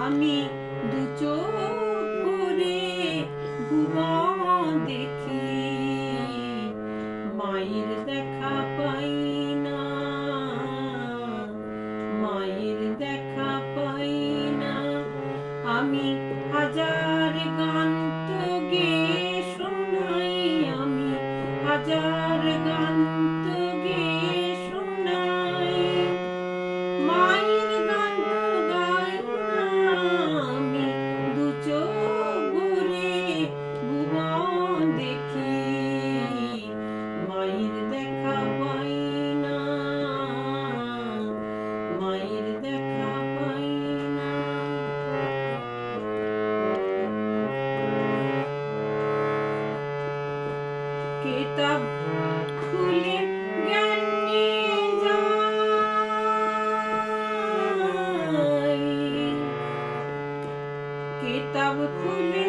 আমি দু চোখ ভরে ভুবন দেখি, মায়ের দেখা পাই না, মায়ের দেখা পাই না। আমি হাজার গান তো গেয়ে শোনাই, আমি হাজার গান তো গেয়ে শোনাই, মায়ের গান তো গাই না। আমি দু চোখ ভরে ভুবন দেখি, মায়ের দেখা পাই না, মায়ের দেখা পাই না। কিতাব খুলে জ্ঞান নিয়ে যাই, কিতাব খুলে